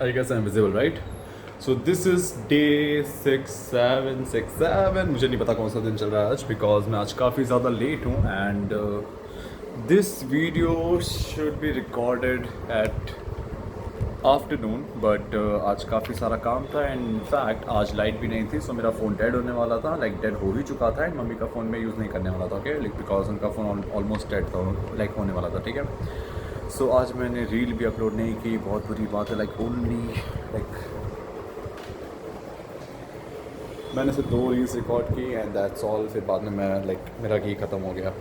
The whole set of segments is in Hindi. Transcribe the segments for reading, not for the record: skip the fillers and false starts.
I guess I'm visible, right? So this is day 6767. मुझे नहीं पता कौन सा दिन चल रहा है आज, बिकॉज मैं आज काफ़ी ज़्यादा लेट हूँ and this video should be recorded at afternoon but आज काफ़ी सारा काम था एंड इनफैक्ट आज लाइट भी नहीं थी, सो मेरा फ़ोन डेड होने वाला था, लाइक डेड हो ही चुका था एंड मम्मी का फ़ोन मैं यूज़ नहीं करने वाला था, ओके, लाइक बिकॉज उनका फ़ोन ऑलमोस्ट डेड था, लाइक होने वाला था, ठीक है। सो आज मैंने रील भी अपलोड नहीं की, बहुत बुरी बात है, लाइक ओनली लाइक मैंने सिर्फ 2 रील्स रिकॉर्ड की एंड दैट्स ऑल। फिर बाद में मैं लाइक मेरा घी ख़त्म हो गया,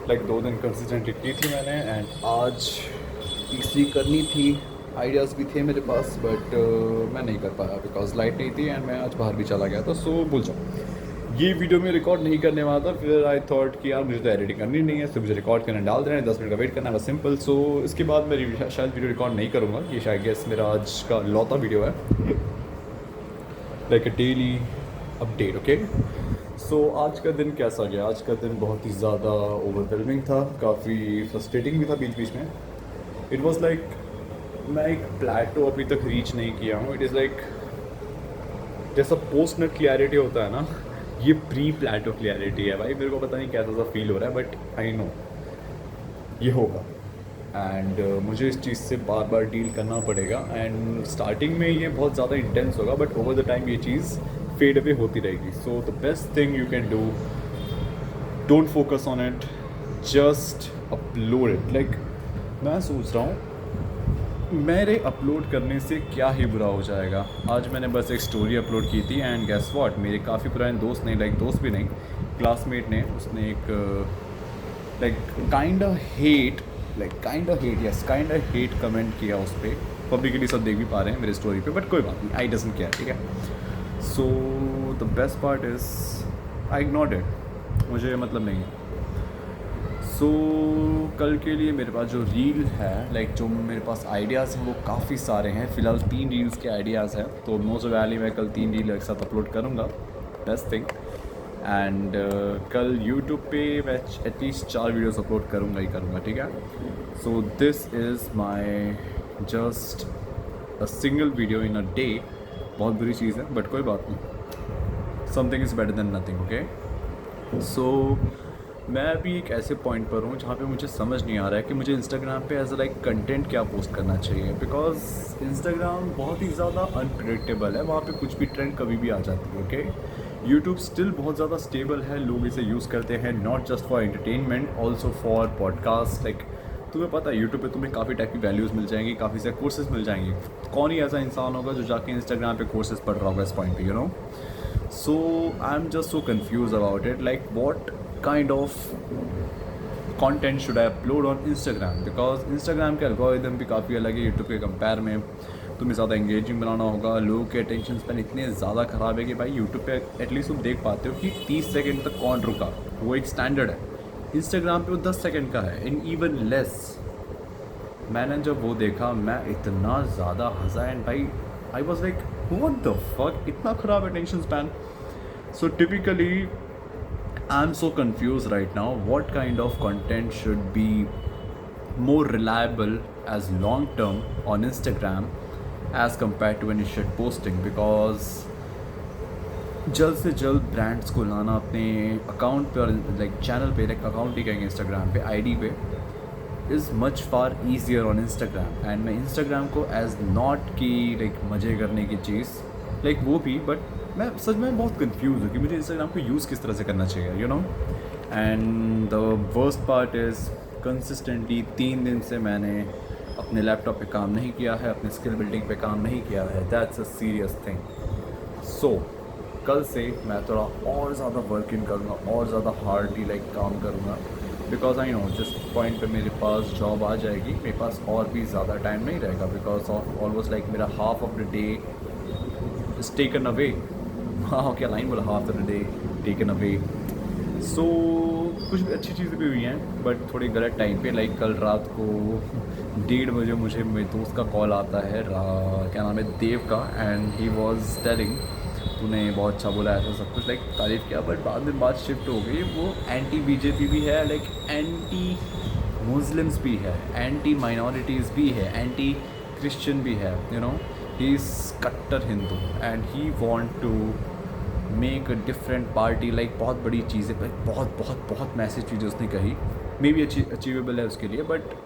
लाइक 2 दिन कंसिस्टेंटली की थी मैंने एंड आज तीसरी करनी थी। आइडियाज़ भी थे मेरे पास बट मैं नहीं कर पाया बिकॉज लाइट नहीं थी एंड मैं आज बाहर भी चला गया था, सो भूल जाओ, ये वीडियो में रिकॉर्ड नहीं करने वाला था। फिर आई थॉट कि यार मुझे तो एडिटिंग करनी नहीं है, सिर्फ मुझे रिकॉर्ड करना डाल देना है, 10 मिनट का वेट करना है, बस सिंपल। सो इसके बाद मैं शायद वीडियो रिकॉर्ड नहीं करूँगा, ये शायद गेस मेरा आज का लौता वीडियो है, like a daily update, okay. So आज का दिन कैसा गया? आज का दिन बहुत ही ज़्यादा ओवरवेलमिंग था, काफ़ी फ्रस्ट्रेटिंग भी था बीच बीच में। इट वॉज लाइक मैं एक प्लेटो अभी तक रीच नहीं किया हूँ। इट इज़ लाइक जैसा पोस्ट नट क्लियरिटी होता है ना, ये प्री प्लेटो क्लियरिटी है भाई। मेरे को पता नहीं कैसा सा फील हो रहा है बट आई नो ये होगा एंड मुझे इस चीज़ से बार बार डील करना पड़ेगा एंड स्टार्टिंग में ये बहुत ज़्यादा इंटेंस होगा बट ओवर द टाइम ये चीज़ फेड अवे होती रहेगी। So the best thing you can do, don't focus on it, just upload it. Like मैं सोच रहा हूँ मेरे अपलोड करने से क्या ही बुरा हो जाएगा। आज मैंने बस एक स्टोरी अपलोड की थी एंड गेस व्हाट, मेरे काफ़ी पुराने दोस्त ने, लाइक दोस्त भी नहीं, क्लासमेट ने, उसने एक like kind of hate comment किया उस पर। पब्लिकली सब देख भी पा रहे हैं मेरे स्टोरी पे बट कोई बात नहीं, आई डजंट केयर, ठीक है। So the best part is I ignored it, मुझे मतलब नहीं है। सो कल के लिए मेरे पास जो रील है, लाइक जो मेरे पास आइडियाज़ हैं वो काफ़ी सारे हैं। फ़िलहाल 3 रील्स के आइडियाज़ हैं, तो मोस्ट वैली मैं कल 3 रील एक साथ अपलोड करूँगा, बेस्ट थिंग। एंड कल यूट्यूब पे मैं एटलीस्ट 4 वीडियोस अपलोड करूँगा ही करूँगा, ठीक है। So this is my just a single video in a day. बहुत बुरी चीज़ है बट कोई बात नहीं, something is better than nothing, okay. So मैं अभी एक ऐसे पॉइंट पर हूँ जहाँ पे मुझे समझ नहीं आ रहा है कि मुझे इंस्टाग्राम पे एज अ लाइक कंटेंट क्या पोस्ट करना चाहिए, बिकॉज इंस्टाग्राम बहुत ही ज़्यादा अनप्रेडिक्टेबल है, वहाँ पे कुछ भी ट्रेंड कभी भी आ जाती है, ओके। यूट्यूब स्टिल बहुत ज़्यादा स्टेबल है, लोग इसे यूज़ करते हैं not just for entertainment, also for podcast. Like तुम्हें पता है यूट्यूब पे तुम्हें काफ़ी टाइप की वैल्यूज़ मिल जाएंगी, काफ़ी सारे कोर्सेज मिल जाएंगे। कौन ही ऐसा इंसान होगा जो जाके इंस्टाग्राम पे कोर्सेज पढ़ रहा होगा इस पॉइंट पे, you know. So I am just so confuse about it, like what kind of content should I upload on Instagram, because Instagram के algorithm भी काफ़ी अलग है YouTube के कंपेयर में। तुम्हें ज़्यादा इंगेजिंग बनाना होगा, लोगों के अटेंशन स्पैन इतने ज़्यादा ख़राब है कि भाई YouTube पे एटलीस्ट तुम देख पाते हो कि 30 सेकंड तक कौन रुका, वो एक स्टैंडर्ड है। Instagram पे वो 10 सेकंड का है, इन इवन लेस। मैंने जब वो देखा मैं इतना ज़्यादा हंसा एंड भाई I was like what the fuck, इतना ख़राब attention span. So typically I'm so confused right now. What kind of content should be more reliable as long term on Instagram as compared to any shit posting? Because जल्द से जल्द ब्रांड्स को लाना अपने अकाउंट पे और लाइक चैनल पे, लाइक अकाउंट ही कहेंगे इंस्टाग्राम पे, आईडी पे, is much far easier on Instagram. And मैं इंस्टाग्राम को एज नॉट की लाइक मज़े करने की चीज़, लाइक वो भी, बट मैं सच में बहुत कंफ्यूज हूँ कि मुझे इंस्टाग्राम को यूज़ किस तरह से करना चाहिए, you no. And the worst part is consistently 3 दिन से मैंने अपने लैपटॉप पे काम नहीं किया है, अपने स्किल बिल्डिंग पे काम नहीं किया है, दैट्स अ सीरियस थिंग। सो कल से मैं थोड़ा और ज़्यादा वर्क इन करूँगा और ज़्यादा हार्डली लाइक काम करूँगा, बिकॉज आई नो जिस पॉइंट पे मेरे पास जॉब आ जाएगी मेरे पास और भी ज़्यादा टाइम नहीं रहेगा, बिकॉज ऑफ ऑलमोस्ट लाइक मेरा half of the day is taken away. हाँ क्या लाइन बोला, half the day taken away. So कुछ भी अच्छी चीज़ें भी हुई हैं बट थोड़ी गलत टाइम पे, लाइक कल रात को 1:30 बजे मुझे मेरे दोस्त का कॉल आता है, क्या नाम है, देव का, एंड ही वॉज टेलिंग तूने बहुत अच्छा बोला, ऐसा सब कुछ लाइक तारीफ़ किया, बट बाद में बात शिफ्ट हो गई, वो एंटी बीजेपी भी है, लाइक एंटी मुस्लिम्स भी है, एंटी माइनॉरिटीज़ भी है, एंटी क्रिश्चियन भी है, यू नो, ही इज़ कट्टर Hindu and he want to make a different party, like बहुत बड़ी चीज़ है, बहुत बहुत बहुत मैसेज चीज़ें उसने कही, मे बी अचीवेबल है उसके लिए, बट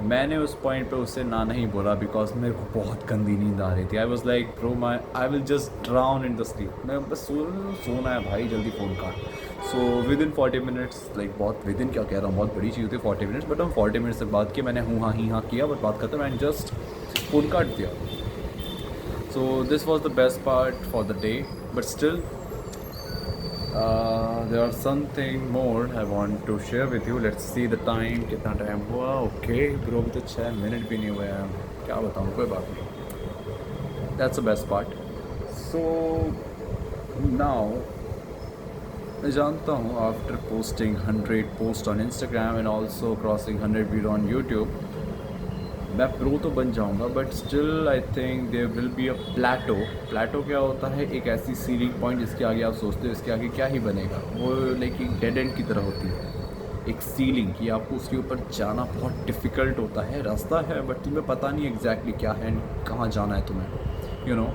मैंने उस पॉइंट पे उससे ना नहीं बोला बिकॉज मेरे को बहुत गंदी नींद आ रही थी। I was like bro my I will just drown in the sleep, मैं बस सोना है भाई, जल्दी फ़ोन काट। So with in 40 minutes, like बहुत विद इन क्या कह रहा हूँ, बहुत बड़ी चीज़ होती है 40 मिनट्स, बट हम 40 मिनट्स तक बात किया, मैंने हूँ हाँ ही हाँ किया, बट बात खत्म एंड जस्ट फ़ोन काट दिया। So this was the best part for the day, but still there are something more I want to share with you. Let's see the time, कितना टाइम हुआ। ओके ब्रो, अभी तो 6 मिनट भी नहीं हुए हैं, क्या बताऊँ, कोई बात नहीं। That's the best part. So now मैं जानता हूँ after posting 100 post on Instagram and also crossing 100 video on YouTube, मैं प्रो तो बन जाऊंगा, but still I think there will be a plateau. Plateau क्या होता है, एक ऐसी सीलिंग पॉइंट जिसके आगे आप सोचते हो इसके आगे क्या ही बनेगा, वो लाइक एक डेड एंड की तरह होती है, एक सीलिंग कि आपको उसके ऊपर जाना बहुत डिफ़िकल्ट होता है, रास्ता है बट तुम्हें पता नहीं एग्जैक्टली क्या है एंड कहाँ जाना है तुम्हें, यू नो,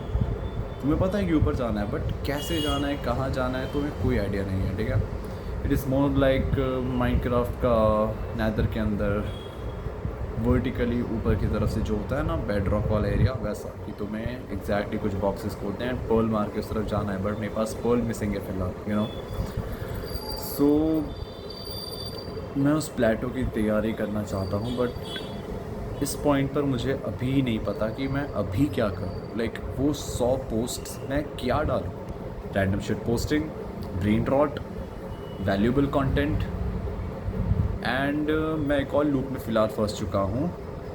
तुम्हें पता है कि ऊपर जाना है बट कैसे जाना है, कहाँ जाना है, तुम्हें कोई आइडिया नहीं है, ठीक है। It is more like Minecraft का नेदर के अंदर वर्टिकली ऊपर की तरफ से जो होता है ना बेड रॉक वाला एरिया, वैसा कि तुम्हें एग्जैक्टली कुछ बॉक्सेस खोलते हैं, पर्ल मार के उस तरफ जाना है, बट मेरे पास पर्ल मिसिंग है फिलहाल, यू नो। सो मैं उस प्लेटो की तैयारी करना चाहता हूँ, बट इस पॉइंट पर मुझे अभी नहीं पता कि मैं अभी क्या करूँ, लाइक वो 100 पोस्ट मैं क्या डालूँ, random shit posting, brain rot, valuable content, and मैं एक और लूप में फ़िलहाल फंस चुका हूँ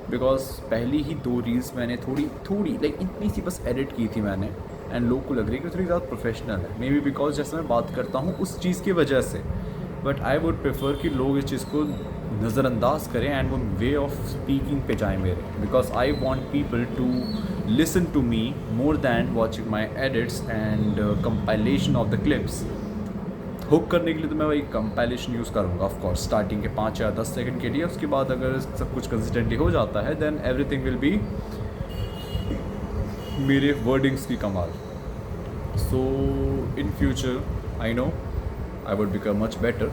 बिकॉज पहली ही 2 रील्स मैंने थोड़ी लाइक इतनी सी बस एडिट की थी मैंने, एंड लोग को लग रही है कि थोड़ी ज़्यादा प्रोफेशनल है, मे बी बिकॉज जैसे मैं बात करता हूँ उस चीज़ की वजह से, बट आई वुड प्रेफर कि लोग इस चीज़ को नज़रअंदाज करें एंड वो वे ऑफ स्पीकिंग पे जाएँ मेरे, because I want people to listen to me more than watching my edits and compilation of the clips. Hook करने के लिए तो मैं वही कंपाइलेशन यूज़ करूँगा ऑफ कोर्स स्टार्टिंग के 5 या 10 सेकंड के लिए, उसके बाद अगर सब कुछ कंसिस्टेंटली हो जाता है देन एवरीथिंग विल बी मेरे वर्डिंग्स की कमाल। So in future I know I would become much better,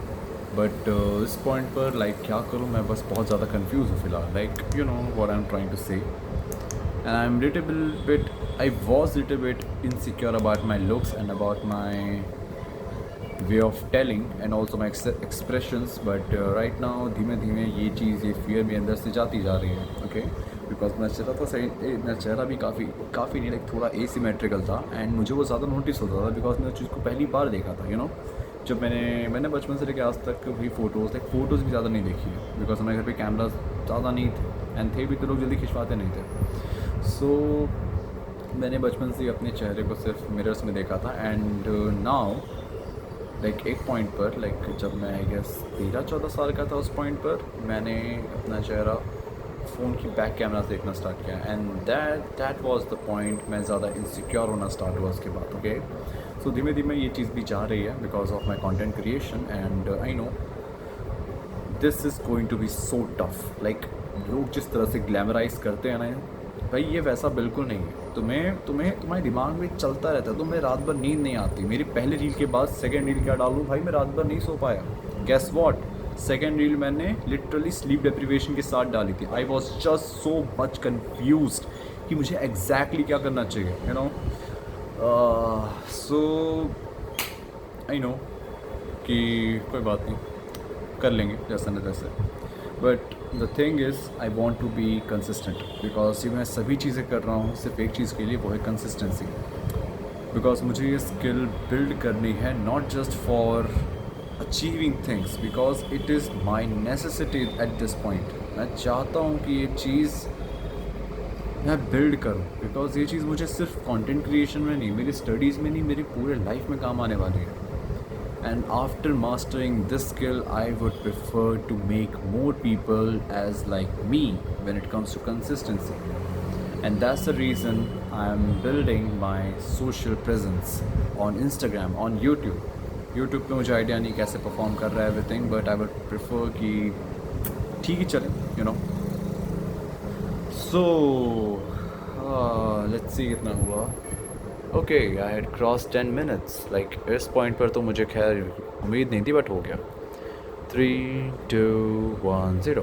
but इस पॉइंट पर लाइक क्या करूँ मैं, बस बहुत ज़्यादा कन्फ्यूज़ हूँ फिलहाल, like you know what I am trying to say, and I am little bit I was little bit insecure about my looks and about my way of telling and also my expressions, but right now धीमे धीमे ये चीज़, ये फियर भी अंदर से जाती जा रही है, ओके, बिकॉज मेरा चेहरा तो सही, मेरा चेहरा भी काफ़ी नहीं लाइक थोड़ा एसिमेट्रिकल था एंड मुझे वो ज़्यादा नोटिस होता था बिकॉज मैंने चीज़ को पहली बार देखा था, यू नो, जब मैंने बचपन से लेकर आज तक भी फ़ोटोज़ भी ज़्यादा नहीं देखी है बिकॉज हमारे घर पे कैमरा ज़्यादा नहीं थे एंड थे भी तो लोग जल्दी खिंचवाते नहीं थे। सो मैंने बचपन से अपने चेहरे को सिर्फ मिरर्स में देखा था एंड नाउ लाइक एक पॉइंट पर लाइक जब मैं आई गेस 13-14 साल का था, उस पॉइंट पर मैंने अपना चेहरा फ़ोन की बैक कैमरा से देखना स्टार्ट किया and that was the point, मैं ज़्यादा इनसिक्योर होना स्टार्ट हुआ उसके बाद, ओके। सो धीमे धीमे ये चीज़ भी जा रही है because of my content creation and I know this is going to be so tough, like लोग जिस तरह से ग्लैमराइज करते हैं ना भाई, ये वैसा बिल्कुल नहीं है, तुम्हारे दिमाग में चलता रहता है, तुम्हें रात भर नींद नहीं आती। मेरी पहली रील के बाद सेकंड रील क्या डालूँ भाई, मैं रात भर नहीं सो पाया, गेस व्हाट, सेकंड रील मैंने लिटरली स्लीप डेप्रिवेशन के साथ डाली थी। I was just so much confused कि मुझे एग्जैक्टली क्या करना चाहिए, you know. So I know कि कोई बात नहीं, कर लेंगे जैसा न तैसे, but the thing is I want to be consistent because ये मैं सभी चीज़ें कर रहा हूँ सिर्फ एक चीज़ के लिए, वो है कंसिस्टेंसी, बिकॉज मुझे ये स्किल बिल्ड करनी है not just for achieving things because it is my necessity at this point. मैं चाहता हूँ कि ये चीज़ मैं बिल्ड करूँ बिकॉज ये चीज़ मुझे सिर्फ कंटेंट क्रिएशन में नहीं, मेरी स्टडीज़ में नहीं, मेरी पूरे लाइफ में काम आने वाली है। And after mastering this skill, I would prefer to make more people as like me when it comes to consistency. And that's the reason I'm building my social presence on Instagram, on YouTube. YouTube पे मुझे आइडिया नहीं कैसे परफॉर्म कर रहा है everything, but I would prefer कि ठीक ही चले, you know. So let's see कितना हुआ. Okay I had cross 10 minutes. Like इस पॉइंट पर तो मुझे खैर उम्मीद नहीं थी, बट हो गया. 3, 2, 1, 0.